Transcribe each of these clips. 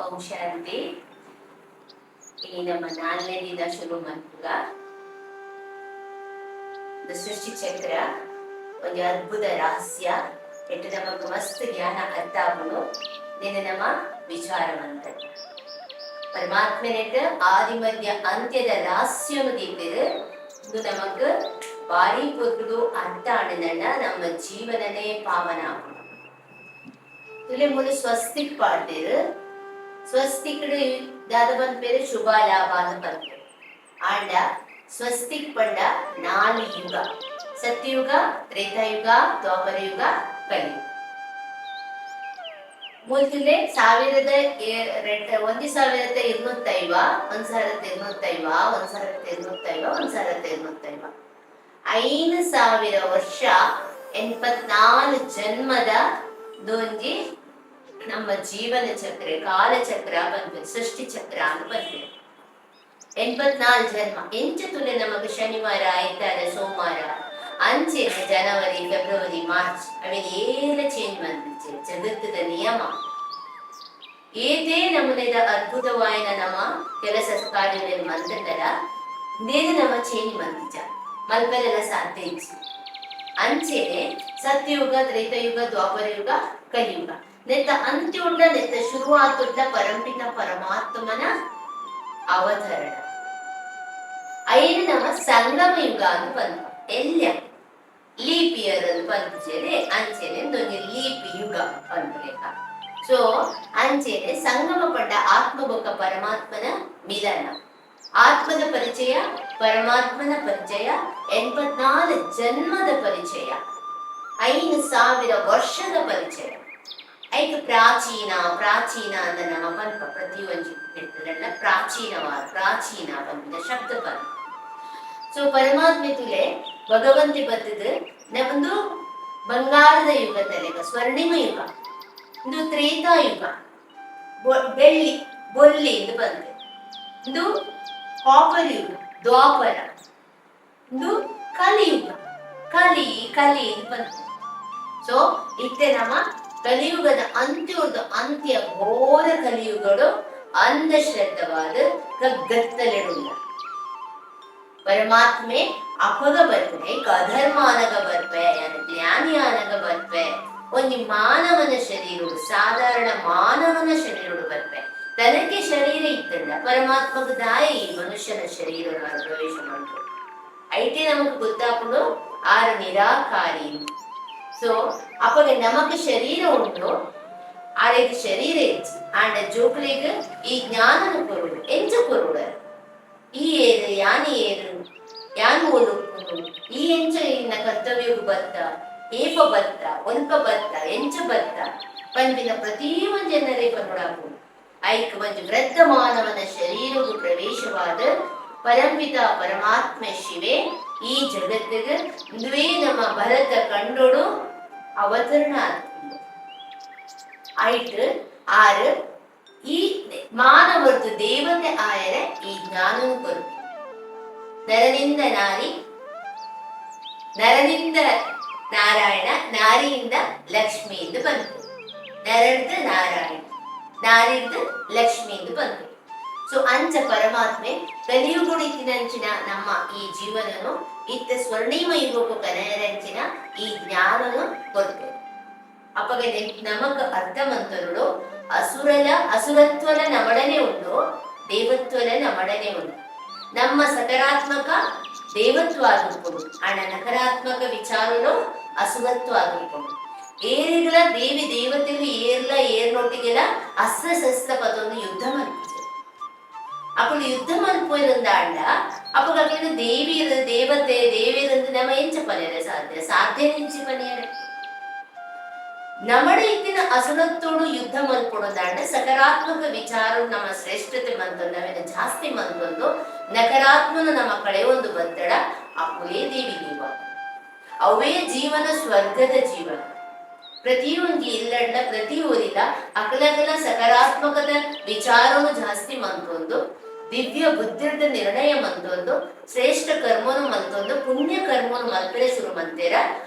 ಓಂ ಶಾಂತಿ. ಈ ನಮ್ಮ 4ನೇ ದಿನ ಶುರು ಮಾಡ್ತೀಗ ಸೃಷ್ಟಿ ಚಕ್ರ ಒಂದು ಅದ್ಭುತ ರಹಸ್ಯ ಎಟ್ಟು ನಮಕ್ ಮಸ್ತ್ ಜ್ಞಾನ ಅರ್ಥ ಆಗುನು ನಿನ್ನ ನಮ್ಮ ವಿಚಾರವಂತ ಪರಮಾತ್ಮನೆಟ್ಟು ಆದಿ ಮಧ್ಯ ಅಂತ್ಯದ ರಹಸ್ಯನು ತಿಂದಿರು ಇದು ನಮಕ್ ಬಾರಿ ಪೊರ್ದು ಅರ್ಥ ಆಡಿದಂಡ ನಮ್ಮ ಜೀವನನೇ ಪಾವನ ಆಗುನು. ತುಲೆ ಮೂಲ ಸ್ವಸ್ತಿಕ್ ಪಾಡ್ದಿರು ಸ್ವಸ್ತಿಕ್ ದಾದ ಬಂದ ಪೇರು ಶುಭ ಲಾಭ ಅಂತ ಬರ್ತೇವೆ. ಆಂಡ ಸ್ವಸ್ತಿಕ್ ಪಂಡ 4 ಯುಗ: ಸತ್ಯಯುಗ, ತ್ರೇತಾಯುಗ, ದ್ವಾಪರ ಯುಗ, ಕಲಿಯುಗ. ಮೂಲದಲ್ಲಿ 1225, 1225, 1225, 5000 ವರ್ಷ 84 ಜನ್ಮದ ದೊಂಜಿ ನಮ್ಮ ಜೀವನ ಚಕ್ರ ಕಾಲ ಚಕ್ರ ಬಂದ್ವಿ, ಸೃಷ್ಟಿ ಚಕ್ರ ಅಂತ ಬಂದ್ವಿ. 84 ಜನ್ಮ ಎಂಚ ತುಲೆ ನಮಗೆ ಶನಿವಾರ, ಆಯ್ತಾರ, ಸೋಮವಾರ ಅಂಚೆನೆ ಜನವರಿ, ಫೆಬ್ರವರಿ, ಮಾರ್ಚ್ ಅವೆಲ್ಲ ಏಲ ಚೇಂಜ್ ಬಂದಿಚ್ಚೆ ಜಗತ್ತದ ನಿಯಮ. ಏದೇ ನಮೂನೆದ ಅದ್ಭುತವಾಯಿನ ನಮ್ಮ ಕೆಲಸ ಕಾರ್ಯಗಳನ್ನು ಮಂತ್ರದರ ನೇನು ನಮ್ಮ ಚೇಂಜ್ ಬಂದಿಚ್ಚ ಮಲ್ಪಲೆಲ್ಲ ಸಾಧ್ಯ ಇಚ್ಚಿ. ಅಂಚೆನೆ ಸತ್ಯಯುಗ, ತ್ರೇತಾಯುಗ, ದ್ವಾಪರ ಯುಗ, ಕಲಿಯುಗ ನೆತ್ತ ಅಂತ್ಯುಂಡ ನೆತ್ತ ಶುರುವಾತುಂಡ ಪರಂಪಿತ ಪರಮಾತ್ಮನ ಅವತರಣ. ಐದು ನಮ್ಮ ಸಂಗಮ ಯುಗ ಅಂತ ಬಂದ ಎಲ್ಲ ಲೀಪ್ ಇಯರ್ ಅಂತ ಬಂದಿದೆ. ಅಂಚೆನೆ ಒಂದು ಲೀಪ್ ಯುಗ ಬಂದ್ಬೇಕ. ಸೊ ಅಂಚೆನೆ ಸಂಗಮ ಪಡ್ಡ ಆತ್ಮ ಬೊಕ್ಕ ಪರಮಾತ್ಮನ ಮಿಲನ, ಆತ್ಮದ ಪರಿಚಯ, ಪರಮಾತ್ಮನ ಪರಿಚಯ, 84 ಜನ್ಮದ ಪರಿಚಯ, 5000 ವರ್ಷದ ಪರಿಚಯ. ಐದು ಪ್ರಾಚೀನ ಅಂತ ನಮ್ಮ ಪಂಪ ಪ್ರತಿಯೊಂದು ಹೇಳ್ತದಲ್ಲ, ಪ್ರಾಚೀನ ಬಂದಿದ ಶಬ್ದ ಬಂದ. ಸೊ ಪರಮಾತ್ಮೆ ತುಲೆ ಭಗವಂತಿ ಬರ್ತದ ನಮ್ದು ಬಂಗಾರದ ಯುಗ ತಲೆಗ ಸ್ವರ್ಣಿಮ ಯುಗ, ಇದು ತ್ರೇತಾಯುಗ ಬೆಳ್ಳಿ ಬೊಲ್ಲಿ ಇದು ಬಂದೆ, ಇದು ಕಾಪರ್ ಯುಗ ದ್ವಾಪರ, ಇದು ಕಲಿಯುಗ ಕಲಿ ಇದು ಬಂತು. ಸೊ ಇತ್ತೆ ನಮ್ಮ ಕಲಿಯುಗದ ಅಂತ್ಯ ಘೋರ ಕಲಿಯುಗಗಳು ಅಂಧಶ್ರದ್ಧವಾದ ಗತ್ತಲೆಡುಲ್ಲ. ಪರಮಾತ್ಮೆ ಅಪಗ ಬರ್ಪೆ, ಅಧರ್ಮಾನಗ ಬರ್ಪೆ, ಜ್ಞಾನಿಯಾನಗ ಬರ್ಪೆ, ಒಂದು ಮಾನವನ ಶರೀರಡು, ಸಾಧಾರಣ ಮಾನವನ ಶರೀರಡು ಬರ್ಪೆ. ತನಕ್ಕೆ ಶರೀರ ಇತ್ತಂಡ ಪರಮಾತ್ಮಗ ದಾಯಿ ಈ ಮನುಷ್ಯನ ಶರೀರ ಪ್ರವೇಶ ಮಾಡ್ತಾರೆ. ಐಟೆ ನಮಗ್ ಗೊತ್ತಾಕೊಂಡು ಆರು ನಿರಾಕಾರಿ. ಸೊ ಅಪ್ಪಗೆ ನಮಕ್ ಶರೀರ ಉಂಟು, ಆಡೈದು ಶರೀರ ಹೆಚ್ಚು ಆಂಡ ಜೋಕ್ಲಿಗೆ ಈ ಜ್ಞಾನನ ಕೊರುಡು ಎಂಚ ಕೊರುಡ ಈ ಏರು ಯಾನಿ ಏರು ಯಾನ್ ಓದು ಈ ಎಂಚ ಇನ್ನ ಕರ್ತವ್ಯವು ಬತ್ತ, ಏಪ ಬತ್ತ, ಒನ್ಪ ಬತ್ತ, ಎಂಚ ಬತ್ತ ಪಂಪಿನ ಪ್ರತಿಯೊಂದು ಜನರೇ ಕೊರುಡಾಗುವುದು. ಐಕ್ ಒಂದು ವೃದ್ಧ ಮಾನವನ ಶರೀರವು ಪ್ರವೇಶವಾದ ಪರಂಪಿತ ಪರಮಾತ್ಮ ಶಿವೆ ಈ ಜಗತ್ತಿಗೆ ಇದುವೇ ನಮ್ಮ ಭರತ ಕಂಡೋಡು ಅವತರಣ ಆಗ್ತದೆ. ಆಯ್ತು ಆರು ಈ ಮಾನವರ್ದು ದೇವತೆ ಆಯರೆ ಈ ಜ್ಞಾನವು ಬರುತ್ತೆ. ನರನಿಂದ ನಾರಿ, ನರನಿಂದ ನಾರಾಯಣ, ನಾರಿಯಿಂದ ಲಕ್ಷ್ಮಿ ಎಂದು ಬಂತು. ನರಡ್ದು ನಾರಾಯಣ, ನಾರಿದ್ದು ಲಕ್ಷ್ಮಿ ಎಂದು ಬಂತು. ಸೊ ಅಂಚ ಪರಮಾತ್ಮೆ ಕಲಿಯುಗುಡಿತ್ತಿನಂಚಿನ ನಮ್ಮ ಈ ಜೀವನನು ಇತ್ತ ಸ್ವರ್ಣಿಮ ಯುಗಕ್ಕೂ ಕನೆಯರಂಚಿನ ಈ ಜ್ಞಾನನು ಕೊಡ್ತೇವೆ. ಅಪ್ಪಗ ನಮಗ ಅರ್ಥವಂತರುಡು ಅಸುರತ್ವಲ ನಮಡನೆ ಉಂಟು, ದೇವತ್ವಲ ನಮಡನೆ ಉಂಟು. ನಮ್ಮ ಸಕಾರಾತ್ಮಕ ದೇವತ್ವ ಆಗಿರ್ಬೋದು, ಅಣ್ಣ ನಕಾರಾತ್ಮಕ ವಿಚಾರಗಳು ಅಸುರತ್ವ ಆಗಿರ್ಬೋದು. ಏರಿಗಳ ದೇವಿ ದೇವತೆಗಳು ಏರ್ನೊಟ್ಟಿಗೆಲ್ಲ ಅಸ್ತ್ರ ಪದೊಂದು ಯುದ್ಧ ಮಾಡ್ತಿದ್ರು. ಅప్పుడు ಯುದ್ಧ ಮಲ್ಪೋயிருந்தாಂಡ ಅಪ್ಪಗ ದೇವಿ ದೇವತೆ ದೇವಿರಂದು ನಮ್ಮ ಎಂಚ ಪನಿಯರೆ ಸಾಧ್ಯ ನೆಂಚಿ ಪನಿಯರೆ ನಮ್ಮಡ ಇತ್ತಿನ ಅಸುರತ್ತೋಡು ಯುದ್ಧ ಮಲ್ಪೊಡೋದಾಂಡ ಸಕಾರಾತ್ಮಕ ವಿಚಾರ ನಮ್ಮ ಶ್ರೇಷ್ಠತೆ ಮಂತೊಂದು ನಾವೇನು ಜಾಸ್ತಿ ಮಂತೊಂದು ನಕಾರಾತ್ಮನ ನಮ್ಮ ಕಡೆ ಒಂದು ಬತ್ತಡ ಅಪ್ಪುಲೇ ದೇವಿ ದೇವ ಅವೇ ಜೀವನ ಸ್ವರ್ಗದ ಜೀವನ. ಪ್ರತಿಯೊಂದು ಇಲ್ಲಂಡ ಪ್ರತಿ ಊರಿಲ ಅಕಲಕಲ ಸಕಾರಾತ್ಮಕದ ವಿಚಾರನು ಜಾಸ್ತಿ ಮಂತೊಂದು, ದಿವ್ಯ ಬುದ್ಧಿರ್ದ ನಿರ್ಣಯ ಮಂತೊಂದು, ಶ್ರೇಷ್ಠ ಕರ್ಮನು ಮಂತೊಂದು, ಪುಣ್ಯ ಕರ್ಮನು ಮಲ್ಪರೆ ಶುರು ಮಂತೇರ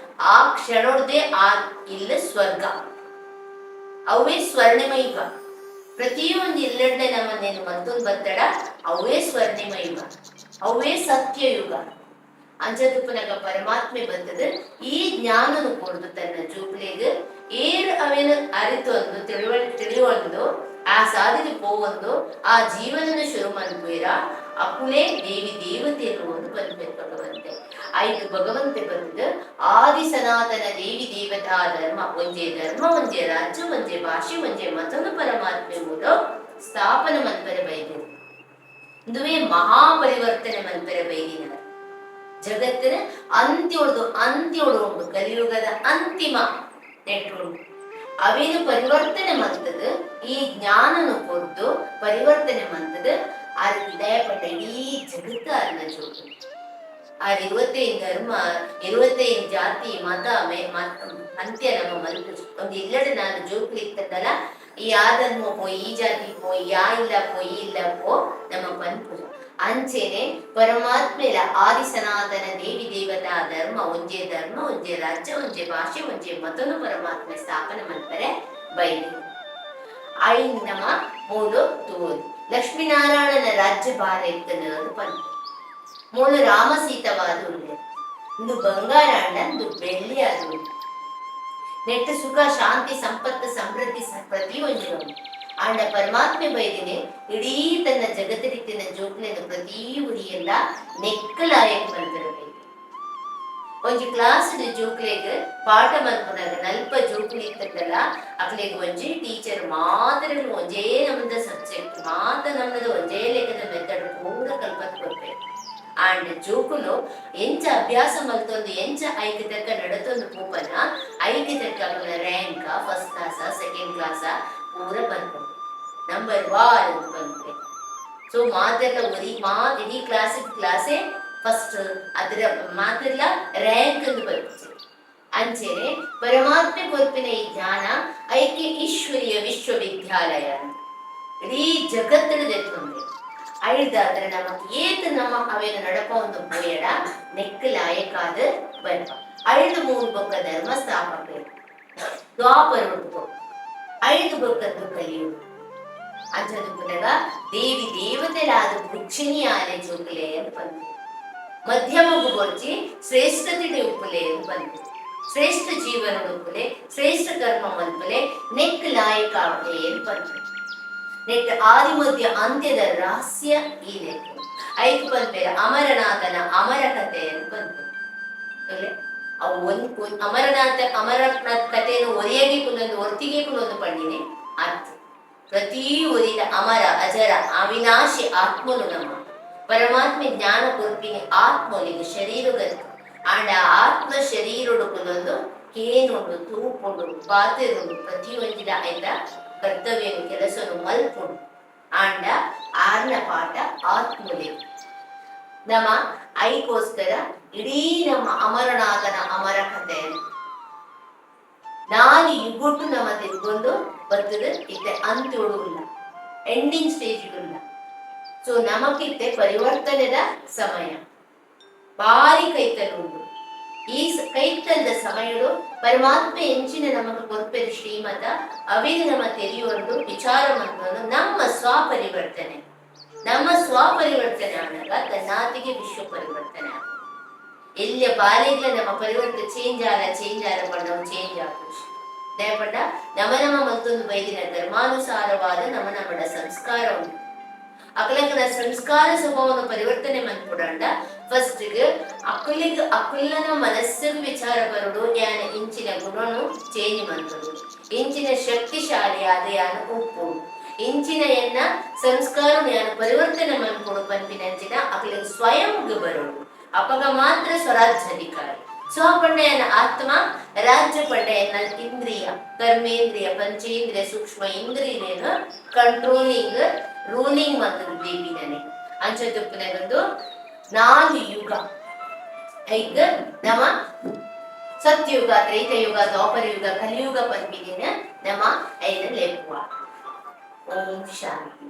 ಆ ಕ್ಷಣೋಡ್ದೆ ಆ ಇಲ್ಲ ಸ್ವರ್ಗ ಅವೇ ಸ್ವರ್ಣಿಮ ಯುಗ. ಪ್ರತಿಯೊಂದು ಇಲ್ಲೆಡ್ಡೆ ನಮ್ಮನ್ನೇನು ಮತ್ತೊಂದು ಬತ್ತಡ ಅವೇ ಸ್ವರ್ಣಿಮ ಯುಗ, ಅವೇ ಸತ್ಯ ಯುಗ. ಅಂಚದುಪ್ಪನಾಗ ಪರಮಾತ್ಮೆ ಬಂದದ ಈ ಜ್ಞಾನನು ಕೊಡ್ದು ತನ್ನ ಜೂಪ್ಲೆಗ್ ಏರ್ ಅವೇನು ಅರಿತೊಂದು ತಿಳಿಯೊಂದು ಆ ಸಾಧನೆ ಪೋವೊಂದು ಆ ಜೀವನನ ಶುರು ಮನ್ಪುಯಿರ ಅಪ್ಪುಲೇ ದೇವಿ ದೇವತೆ ಎನ್ನುವುದು ಬಂದ್ಬೇಕು ಭಗವಂತೆ. ಐದು ಭಗವಂತೆ ಬಂದದ ಆದಿ ಸನಾತನ ದೇವಿ ದೇವತಾ ಧರ್ಮ ಒಂಜೆ ರಾಜ್ಯ ಒಂಜೆ ಭಾಷೆ ಒಂಜೆ ಮತ್ತೊಂದು ಪರಮಾತ್ಮೆ ಮೂಲ ಸ್ಥಾಪನ ಮನ್ಪರೆ ಬೈದು ಇದುವೇ ಮಹಾಪರಿವರ್ತನೆ ಮನ್ಪರೆ ಬೈದಿನ ಜಗತ್ತಿನ ಅಂತ್ಯೋಡು ಉಂಟು ಕಲಿಯುಗದ ಅಂತಿಮ ನೆಟ್ಟುಂಟು ಅವೇನು ಪರಿವರ್ತನೆ ಮಂತದ ಈ ಜ್ಞಾನನು ಕೊಡ್ದು ಪರಿವರ್ತನೆ ಮಂತದ ಅದು ದಯಪಟ್ಟ ಇಡೀ ಜಗತ್ತ ಅನ್ನ ಜೋಡು ಆ 25 ಧರ್ಮ 25 ಜಾತಿ ಮತ ಅಂತ್ಯ ನಮ್ಮ ಮಲ್ತು ಒಂದು ಇಲ್ಲಡೆ ನಾನು ಜೋಕ್ಲಿ ಇತ್ತದಲ್ಲ ಈ ಆ ಧರ್ಮ ಪೋಯಿ ಈ ಜಾತಿ ಪೋಯಿ ಯಾ ಇಲ್ಲ ಪೋಯಿ ಇಲ್ಲ ಪೋ ನಮ್ಮ ಪನ್ಪು ಅಂಚೆನೆ ಪರಮಾತ್ಮೆಲ ಆದಿ ಸನಾತನ ದೇವಿ ದೇವತಾ ಧರ್ಮ ಒಂಜೆ ರಾಜ್ಯ ಒಂಜೆ ಭಾಷೆ ಒಂಜೆ ಮತ್ತೊಂದು ಪರಮಾತ್ಮೆ ಸ್ಥಾಪನೆ ಮಾಡ್ತಾರೆ ಬೈದು ಐನ್ ನಮ್ಮ ಮೂಲು ತೂರು ಲಕ್ಷ್ಮೀನಾರಾಯಣನ ರಾಜ್ಯ ಭಾರ ಇರ್ತದೆ ಪನ್ಪು ಮೂಲ ರಾಮ ಸೀತವಾದ ಉಂಡೆ ಇಂದು ಬಂಗಾರ ಅಂಡ ಇಂದು ಬೆಳ್ಳಿ ಅದು ನೆಟ್ಟು ಸುಖ ಶಾಂತಿ ಸಂಪತ್ತು ಸಮೃದ್ಧಿ ಪ್ರತಿಯೊಂದು ಆಂಡ ಪರಮಾತ್ಮೆ ಬೈದಿನಿ ಇಡೀ ತನ್ನ ಜಗತ್ತರಿತ್ತಿನ ಜೋಕ್ಲೆನ ಪ್ರತಿ ಉರಿಯೆಲ್ಲ ನೆಕ್ಕಲಾಯಕ್ ಬಂದಿರಬೇಕು. ಒಂಜಿ ಕ್ಲಾಸ್ ಜೋಕ್ಲೆಗ್ ಪಾಠ ಮಲ್ಪನಾಗ ನಲ್ಪ ಜೋಕ್ಲಿ ಇತ್ತಲ್ಲ ಅಕ್ಲೆಗ್ ಒಂಜಿ ಟೀಚರ್ ಮಾತ್ರ ಒಂಜೇ ನಮ್ಮದ ಸಬ್ಜೆಕ್ಟ್ ಮಾತ್ರ ನಮ್ಮದ ಒಂಜೇ ಲೆಕ್ಕದ ಮೆಥಡ್ ಪೂರ ಕಲ್ಪತ್ ಕೊಡ್ಬೇಕು. ಆಂಡ್ ಜೋಕುಲು ಎಂಚ ಅಭ್ಯಾಸ ಮಲ್ತೊಂದು ಎಂಚ ಐಕ್ ತಕ್ಕ ನಡತೊಂದು ಪೂಪನ ಐಕ್ ತಕ್ಕ ರ್ಯಾಂಕ ಫಸ್ಟ್ ಕ್ಲಾಸ ಸೆಕೆಂಡ್ ಕ್ಲಾಸ ಪೂರ ಬರ್ಕೊಂಡು ನಂಬರ್ 1 ಅಂತ ಬಂದ್ರೆ ಸೊ ಮಾತೆಲ್ಲ ಇಡೀ ಕ್ಲಾಸೇ ಫಸ್ಟ್ ಅದರ ಮಾತೆಲ್ಲ ರ್ಯಾಂಕ್ ಅಂತ ಬರ್ತದೆ. ಅಂಚೆನೆ ಪರಮಾತ್ಮೆ ಕೊರ್ಪಿನ ಈ ಜ್ಞಾನ ಐಕ್ಯ ಈಶ್ವರೀಯ ವಿಶ್ವವಿದ್ಯಾಲಯ ಅಂತ ಇಡೀ ಜಗತ್ತಿನ ದೆತ್ತೊಂದೆ ಐದಾದ್ರೆ ನಮಕ್ ಏತ್ ನಮ್ಮ ಅವೇನು ನಡಪ ಒಂದು ಪೋಯಡ ನೆಕ್ಕಲಾಯಕಾದ ಬರ್ಪ ಐದು ಮೂರು ಬೊಕ್ಕ ಧರ್ಮ ಸ್ಥಾಪಕ ದ್ವಾಪರ ಉಂಟು ಐದು ಬೊಕ್ಕದ್ದು ಕಲಿಯುವುದು ಅಂಚದು ಪುನಗ ದೇವಿ ದೇವತೆಲಾದ ಬುಚ್ಚಿನಿ ಆಲೆ ಜೋಕಲೆ ಅಂತ ಬಂತು ಮಧ್ಯಮಗು ಬೊರ್ಚಿ ಶ್ರೇಷ್ಠತೆ ಉಪ್ಪುಲೆ ಅಂತ ಬಂತು ಶ್ರೇಷ್ಠ ಜೀವನ ಉಪ್ಪುಲೆ ಶ್ರೇಷ್ಠ ಕರ್ಮ ಮಲ್ಪಲೆ ನೆಕ್ಕಲಾಯಕ ಅವಳೆ ಅಂತ ಬಂತು ನೆಟ್ ಆದಿ ಮಧ್ಯ ಅಂತ್ಯದ ರಹಸ್ಯ ಈ ನೆಟ್ಟು ಐದು ಬಂದ್ಮೇಲೆ ಅಮರನಾಥನ ಅಮರ ಕಥೆ ಅಂತ ಬಂತು ಅವು ಅಮರನಾಥ ಕಥೆಯನ್ನು ಒರೆಯಾಗಿ ಕುಲ್ಲೊಂದು ಒತ್ತಿಗೆ ಕುಲ್ಲೊಂದು ಪಂಡಿನೆ ಅರ್ಥ ಪ್ರತಿ ಒರಿದ ಅಮರ ಅಜರ ಅವಿನಾಶಿ ಆತ್ಮನು ನಮ್ಮ ಪರಮಾತ್ಮೆ ಜ್ಞಾನ ಕೊರ್ಪಿನಿ ಆತ್ಮಲಿಗೆ ಶರೀರಗತ್ತು ಆಂಡ ಆತ್ಮ ಶರೀರಡು ಕುಲ್ಲೊಂದು ಕೇನುಂಡು ತೂಪುಂಡು ಪಾತೆರುಂಡು ಪ್ರತಿಯೊಂದಿದ ಆಯ್ತ ಕರ್ತವ್ಯ ಕೆಲಸನು ಮಲ್ಪುಂಡು ಆಂಡ ಆರ್ನ ಪಾಠ ಆತ್ಮಲಿ ನಮ್ಮ ಐಕೋಸ್ಕರ ಇಡೀ ನಮ್ಮ ಅಮರನಾಥನ ಅಮರ ಕಥೆ ನಾನು ಯುಗುಟ್ಟು ನಮ್ಮ ತಿಳ್ಕೊಂಡು ಬರ್ತದೆ ಇತ್ತೆ ಅಂತ್ಯೋಡು ಇಲ್ಲ ಎಂಡಿಂಗ್ ಸ್ಟೇಜ್ ಇಲ್ಲ ಸೊ ನಮಗಿತ್ತೆ ಪರಿವರ್ತನೆದ ಸಮಯ ಭಾರಿ ಕೈತಲು ಉಂಟು ಈ ಕೈತಲ್ದ ಸಮಯಗಳು ಪರಮಾತ್ಮೆ ಎಂಚಿನ ನಮಗೆ ಕೊರ್ಪೆದ ಶ್ರೀಮತ ಅವಿಗೆ ನಮ್ಮ ತೆರೆಯುವುದು ವಿಚಾರ ಮಂತ್ರದ ನಮ್ಮ ಸ್ವಪರಿವರ್ತನೆ ಆದಾಗ ತನ್ನಾತಿಗೆ ವಿಶ್ವ ಪರಿವರ್ತನೆ ಆಗ ಎಲ್ಲಿಯ ಬಾಲ್ಯಗಳ ನಮ್ಮ ಪರಿವರ್ತನೆ ಚೇಂಜ್ ಆಲ ಪಡ ನಾವು ಚೇಂಜ್ ಆಗುತ್ತೆ ದಯಪಟ್ಟ ನಮ್ಮ ಮತ್ತೊಂದು ಬೈದಿನ ಧರ್ಮಾನುಸಾರವಾದ ನಮ್ಮ ಸಂಸ್ಕಾರ ಉಂಟು ಅಕಲಕನ ಸಂಸ್ಕಾರ ಸ್ವಭಾವವನ್ನು ಪರಿವರ್ತನೆ ಮಾಡ್ಕೊಡಂಡ ಫಸ್ಟ್ ಅಕಲನ ಮನಸ್ಸಿಗೆ ವಿಚಾರ ಬರೋದು ಯಾನ ಇಂಚಿನ ಗುಣನು ಚೇಂಜ್ ಮಾಡ್ಬೋದು ಇಂಚಿನ ಶಕ್ತಿಶಾಲಿ ಆದ ಯಾನ ಉಪ್ಪು ಇಂಚಿನ ಎನ್ನ ಸಂಸ್ಕಾರ ಯಾನ ಪರಿವರ್ತನೆ ಮಾಡ್ಕೊಡು ಪಂಪಿನಂಚಿನ ಅಕಲಿಗೆ ಸ್ವಯಂಗೆ ಬರೋದು ಅಪಗ ಮಾತ್ರ ಸ್ವರಾಜ್ಯಾಧಿಕಾರಿ ಸ್ವಪಂಡೆಯನ ಆತ್ಮ ರಾಜ್ಯ ಪಂಡೆಯನ್ನ ಇಂದ್ರಿಯ ಕರ್ಮೇಂದ್ರಿಯ ಪಂಚೇಂದ್ರಿಯ ಸೂಕ್ಷ್ಮ ಇಂದ್ರಿಯನ ಕಂಟ್ರೋಲಿಂಗ್ ರೂಲಿಂಗ್ ಮಾಡ್ತದೆ ದೇವಿನೇ ಅಂಚದುಪ್ಪನಗೊಂದು 4 ಯುಗ ಐಗ ನಮ್ಮ ಸತ್ಯುಗ ತ್ರೇತಯುಗ ದ್ವಾಪರ ಯುಗ ಕಲಿಯುಗ ಪಂಪಿನ ನಮ್ಮ ಐದ ಲೆಪ್ಪುವ. ಓಂ ಶಾಂತಿ.